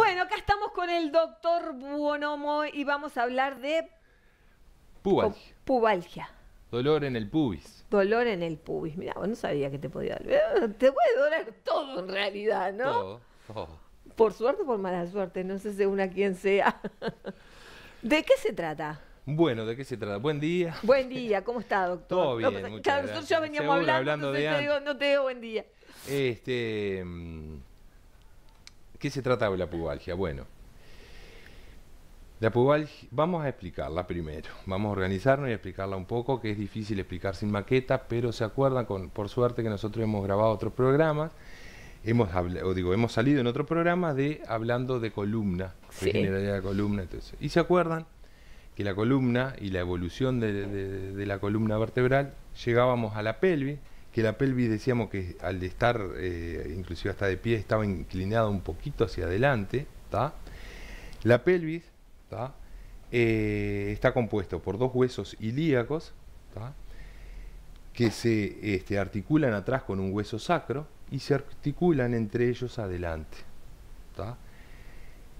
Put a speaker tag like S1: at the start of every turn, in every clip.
S1: Bueno, acá estamos con el doctor Buonomo y vamos a hablar de
S2: Pubalgia.
S1: pubalgia.
S2: Dolor en el pubis.
S1: Dolor en el pubis. Mirá, vos no sabía que te podía doler. Te puede doler todo en realidad, ¿no?
S2: Todo, todo.
S1: Por suerte o por mala suerte, no sé según a quién sea. ¿De qué se trata?
S2: Bueno, ¿de qué se trata? Buen día.
S1: Buen día, ¿cómo está, doctor?
S2: Todo bien,
S1: No,
S2: muchas
S1: claro, nosotros ya
S2: gracias.
S1: veníamos
S2: Seguro,
S1: hablando,
S2: hablando de
S1: entonces no te digo buen día.
S2: ¿Qué se trata de la pubalgia? Bueno, la pubalgia, vamos a explicarla primero. Vamos a organizarnos y explicarla un poco, que es difícil explicar sin maqueta, pero se acuerdan, por suerte, que nosotros hemos grabado otros programas. Hemos salido en otro programa hablando de columna,
S1: Sí.
S2: generalidad de columna. Entonces, y se acuerdan que la columna y la evolución de la columna vertebral, llegábamos a la pelvis, que la pelvis decíamos que al estar, inclusive hasta de pie, estaba inclinada un poquito hacia adelante, ¿tá? La pelvis, ¿tá? Está compuesto por dos huesos ilíacos, ¿tá? Que se articulan atrás con un hueso sacro y se articulan entre ellos adelante, ¿tá?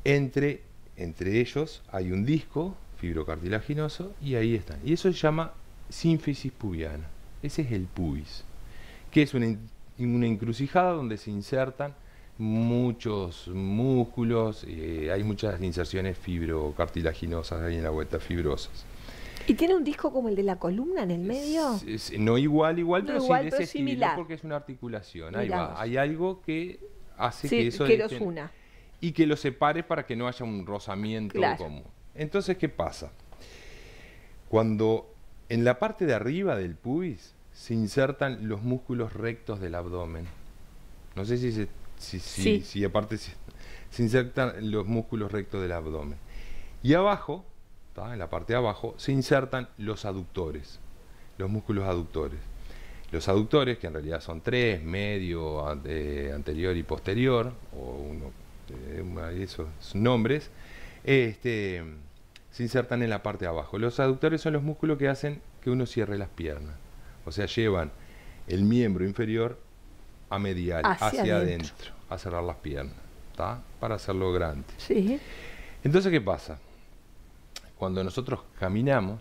S2: Entre ellos hay un disco fibrocartilaginoso y ahí están. Y eso se llama sínfisis pubiana. Ese es el pubis, que es una encrucijada donde se insertan muchos músculos, hay muchas inserciones fibrocartilaginosas ahí en la vuelta, fibrosas.
S1: ¿Y tiene un disco como el de la columna en el medio?
S2: No igual,
S1: No
S2: pero
S1: igual,
S2: sí de
S1: pero
S2: ese estilo,
S1: similar.
S2: porque es una articulación.
S1: Mirá
S2: Ahí va.
S1: vos.
S2: Hay algo que hace
S1: Sí,
S2: que eso
S1: que los una.
S2: y que los separe para que no haya un rozamiento
S1: Claro.
S2: común. Entonces, ¿qué pasa? Cuando en la parte de arriba del pubis se insertan los músculos rectos del abdomen. No sé
S1: Sí.
S2: si aparte se insertan los músculos rectos del abdomen. Y abajo, ¿tá? En la parte de abajo, se insertan los aductores, los músculos aductores. Los aductores, que en realidad son tres, medio, anterior y posterior, o uno de esos nombres, se insertan en la parte de abajo. Los aductores son los músculos que hacen que uno cierre las piernas. O sea, llevan el miembro inferior a medial, hacia adentro, a cerrar las piernas, ¿tá? Para hacerlo grande.
S1: Sí.
S2: Entonces, ¿qué pasa? Cuando nosotros caminamos,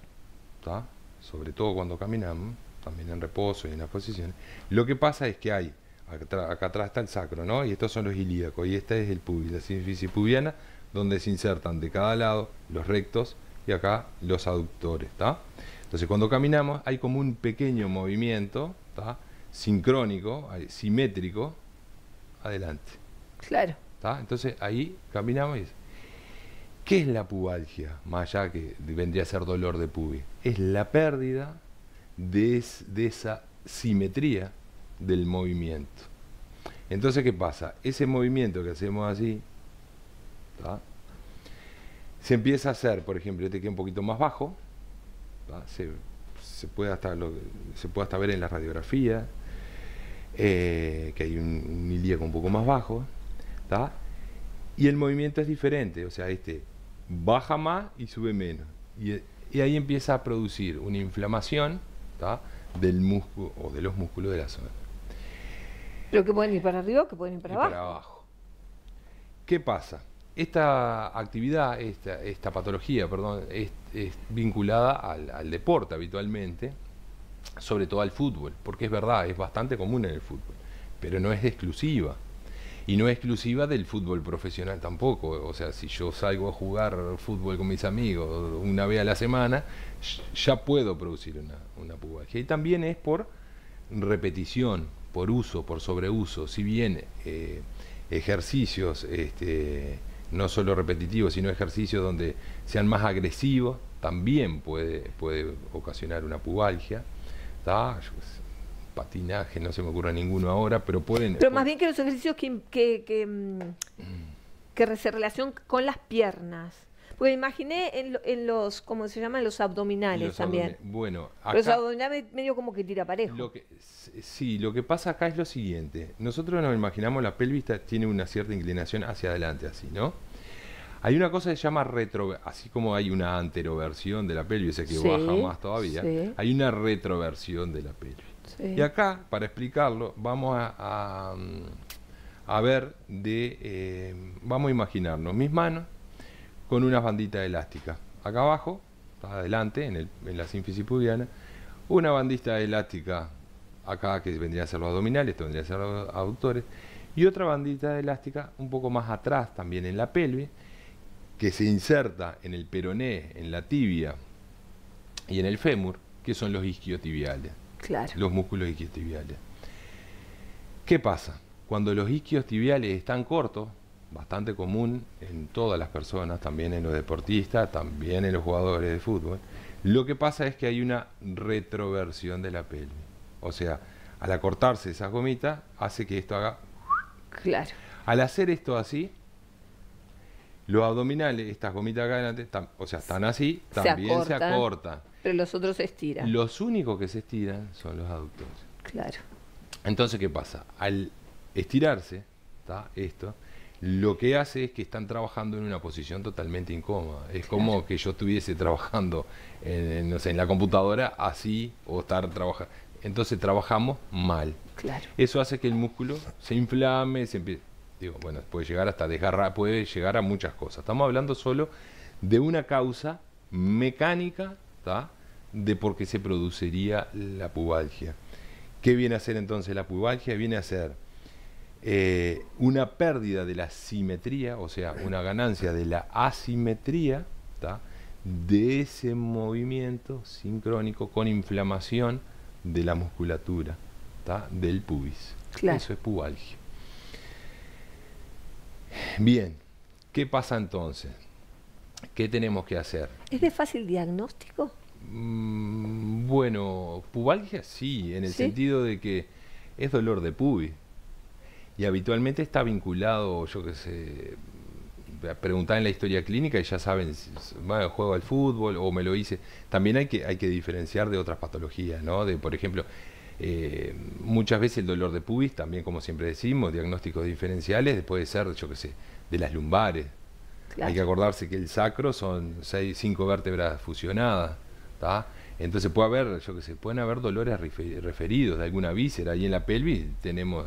S2: ¿tá? Sobre todo cuando caminamos, también en reposo y en las posiciones, lo que pasa es que hay, acá atrás está el sacro, ¿no? Y estos son los ilíacos, y este es el pubis, la sínfisis pubiana, donde se insertan de cada lado los rectos y acá los aductores, ¿tá? Entonces, cuando caminamos hay como un pequeño movimiento, ¿tá? Sincrónico, simétrico, adelante,
S1: Claro.
S2: ¿tá? Entonces ahí caminamos y ¿qué es la pubalgia? Más allá que vendría a ser dolor de pubis. Es la pérdida de esa simetría del movimiento. Entonces, ¿qué pasa? Ese movimiento que hacemos así, ¿tá? Se empieza a hacer, por ejemplo, este queda un poquito más bajo, ¿tá? Se puede hasta ver en la radiografía, que hay un ilíaco un poco más bajo, ¿tá? Y el movimiento es diferente, o sea, baja más y sube menos. Y ahí empieza a producir una inflamación, ¿tá? Del músculo o de los músculos de la zona.
S1: ¿Pero que pueden ir para arriba o que pueden ir para abajo?
S2: Para abajo. ¿Qué pasa? Esta actividad, esta patología, perdón, es vinculada al deporte habitualmente, sobre todo al fútbol, porque es verdad, es bastante común en el fútbol, pero no es exclusiva. Y no es exclusiva del fútbol profesional tampoco. O sea, si yo salgo a jugar fútbol con mis amigos una vez a la semana, ya puedo producir una pubalgia. Y también es por repetición, por uso, por sobreuso. Si bien ejercicios, no solo repetitivos, sino ejercicios donde sean más agresivos, también puede ocasionar una pubalgia, ¿tá? Patinaje, no se me ocurre ninguno ahora, pero pueden...
S1: Pero más bien que los ejercicios que se relacionan con las piernas. Porque imaginé en los, ¿cómo se llaman? Los abdominales también.
S2: Bueno, acá,
S1: los abdominales medio como que tira parejo.
S2: Lo que pasa acá es lo siguiente. Nosotros nos imaginamos la pelvis tiene una cierta inclinación hacia adelante, así, ¿no? Hay una cosa que se llama así como hay una anteroversión de la pelvis, que
S1: Sí,
S2: baja más todavía,
S1: sí.
S2: hay una retroversión de la pelvis.
S1: Sí.
S2: Y acá, para explicarlo, vamos a a ver vamos a imaginarnos mis manos con unas banditas elásticas. Acá abajo, adelante, en la sínfisis pubiana, una bandita elástica acá que vendría a ser los abdominales, esto vendría a ser los aductores, y otra bandita elástica un poco más atrás, también en la pelvis, que se inserta en el peroné, en la tibia y en el fémur, que son los isquiotibiales,
S1: Claro.
S2: los músculos isquiotibiales. ¿Qué pasa? Cuando los isquiotibiales están cortos, bastante común en todas las personas, también en los deportistas, también en los jugadores de fútbol, lo que pasa es que hay una retroversión de la pelvis. O sea, al acortarse esas gomitas, hace que esto haga...
S1: Claro.
S2: Al hacer esto así, los abdominales, estas gomitas acá adelante, o sea, están así, también se acortan.
S1: Pero los otros se estiran.
S2: Los únicos que se estiran son los aductores.
S1: Claro.
S2: Entonces, ¿qué pasa? Al estirarse, esto, lo que hace es que están trabajando en una posición totalmente incómoda. Es como que yo estuviese trabajando no sé, en la computadora así, o estar trabajando. Entonces trabajamos mal.
S1: Claro.
S2: Eso hace que el músculo se inflame, se empiece, bueno, puede llegar hasta desgarrar, puede llegar a muchas cosas. Estamos hablando solo de una causa mecánica, de por qué se produciría la pubalgia. ¿Qué viene a ser entonces la pubalgia? Viene a ser una pérdida de la simetría, o sea, una ganancia de la asimetría, de ese movimiento sincrónico con inflamación de la musculatura, del pubis.
S1: Claro.
S2: Eso es pubalgia. Bien, ¿qué pasa entonces? ¿Qué tenemos que hacer?
S1: ¿Es de fácil diagnóstico?
S2: Bueno, pubalgia sí, en el sentido de que es dolor de pubis. Y habitualmente está vinculado, yo qué sé, preguntar en la historia clínica y ya saben, bueno, juego al fútbol o me lo hice. También hay que diferenciar de otras patologías, ¿no? De, por ejemplo, muchas veces el dolor de pubis, también como siempre decimos, diagnósticos diferenciales, puede ser, yo qué sé, de las lumbares. Claro. Hay que acordarse que el sacro son 5 vértebras fusionadas, entonces puede haber, yo qué sé, pueden haber dolores referidos de alguna víscera. Ahí en la pelvis tenemos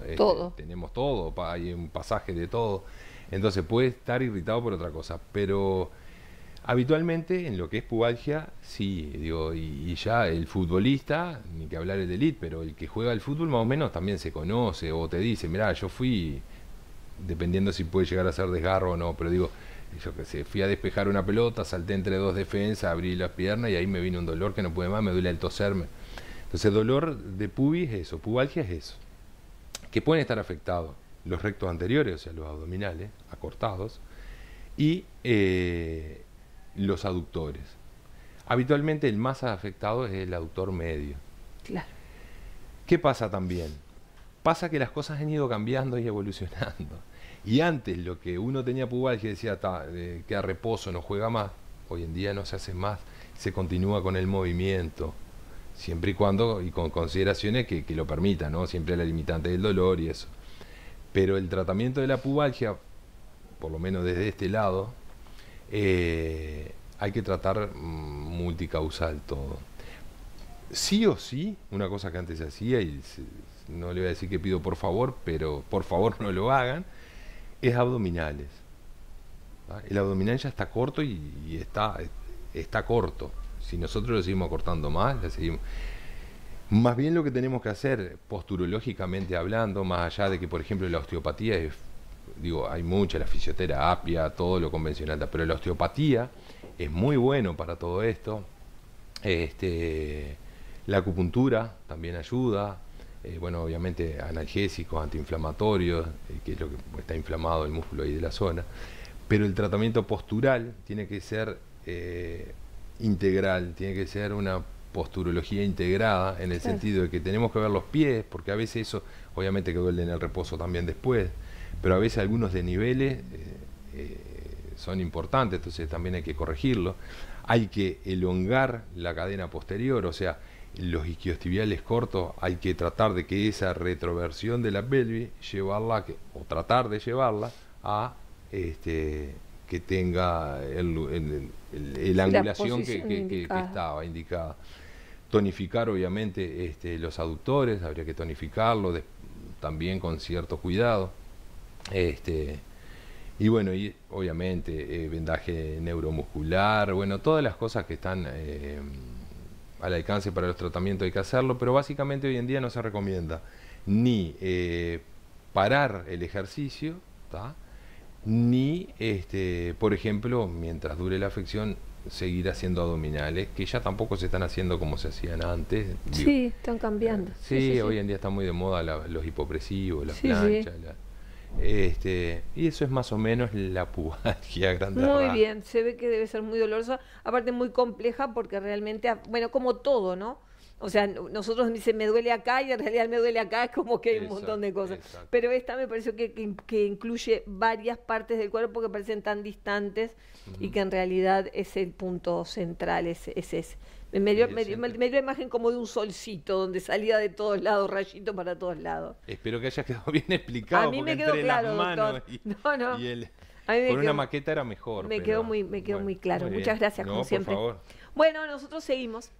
S2: todo, hay un pasaje de todo. Entonces puede estar irritado por otra cosa, pero habitualmente en lo que es pubalgia, sí, digo, y ya el futbolista, ni que hablar el de elite, pero el que juega al fútbol más o menos también se conoce o te dice, mirá, yo fui, dependiendo si puede llegar a ser desgarro o no, pero digo, yo qué sé, fui a despejar una pelota, salté entre 2 defensas, abrí las piernas y ahí me vino un dolor que no pude más, me duele el toserme. Entonces dolor de pubis es eso, pubalgia es eso, que pueden estar afectados los rectos anteriores, o sea, los abdominales, acortados, y los aductores. Habitualmente el más afectado es el aductor medio.
S1: Claro.
S2: ¿Qué pasa también? Pasa que las cosas han ido cambiando y evolucionando. Y antes lo que uno tenía pubalgia decía, queda reposo, no juega más. Hoy en día no se hace más, se continúa con el movimiento, siempre y cuando, y con consideraciones que lo permitan, ¿no? Siempre la limitante del dolor y eso. Pero el tratamiento de la pubalgia, por lo menos desde este lado, hay que tratar multicausal todo. Sí o sí, una cosa que antes se hacía, y no le voy a decir que pido por favor, pero por favor no lo hagan, es abdominales. El abdominal ya está corto y está corto. Si nosotros lo seguimos acortando más, más bien lo que tenemos que hacer, posturológicamente hablando, más allá de que, por ejemplo, la osteopatía es, hay mucha, la fisioterapia, todo lo convencional, pero la osteopatía es muy bueno para todo esto. La acupuntura también ayuda. Bueno, obviamente analgésicos, antiinflamatorios, que es lo que está inflamado el músculo ahí de la zona, pero el tratamiento postural tiene que ser integral, tiene que ser una posturología integrada, en el sentido de que tenemos que ver los pies, porque a veces eso, obviamente que duele en el reposo también después, pero a veces algunos desniveles son importantes, entonces también hay que corregirlo. Hay que elongar la cadena posterior, o sea, los isquiotibiales cortos, hay que tratar de que esa retroversión de la pelvis, llevarla, o tratar de llevarla a que tenga la angulación que estaba indicada. Tonificar obviamente los aductores, habría que tonificarlo también con cierto cuidado. Y bueno, y obviamente vendaje neuromuscular, bueno, todas las cosas que están al alcance para los tratamientos hay que hacerlo, pero básicamente hoy en día no se recomienda ni parar el ejercicio, ¿tá? Ni, por ejemplo, mientras dure la afección, seguir haciendo abdominales, que ya tampoco se están haciendo como se hacían antes.
S1: Sí, están cambiando.
S2: Sí, hoy en día está muy de moda los hipopresivos, las
S1: Sí,
S2: planchas. Y eso es más o menos la pubalgia grande.
S1: Muy bien, se ve que debe ser muy dolorosa, aparte muy compleja porque realmente, bueno, como todo, ¿no? O sea, nosotros dicen me duele acá y en realidad me duele acá, es como que hay un montón de cosas.
S2: Exacto.
S1: Pero esta me pareció que incluye varias partes del cuerpo que parecen tan distantes y que en realidad es el punto central, es ese. Me dio la imagen como de un solcito donde salía de todos lados, rayito para todos lados.
S2: Espero que haya quedado bien explicado.
S1: A mí me quedó claro, doctor.
S2: No. Y con una maqueta era mejor.
S1: Me quedó muy claro.
S2: Muy
S1: Muchas gracias,
S2: no,
S1: como siempre.
S2: por favor.
S1: Bueno, nosotros seguimos.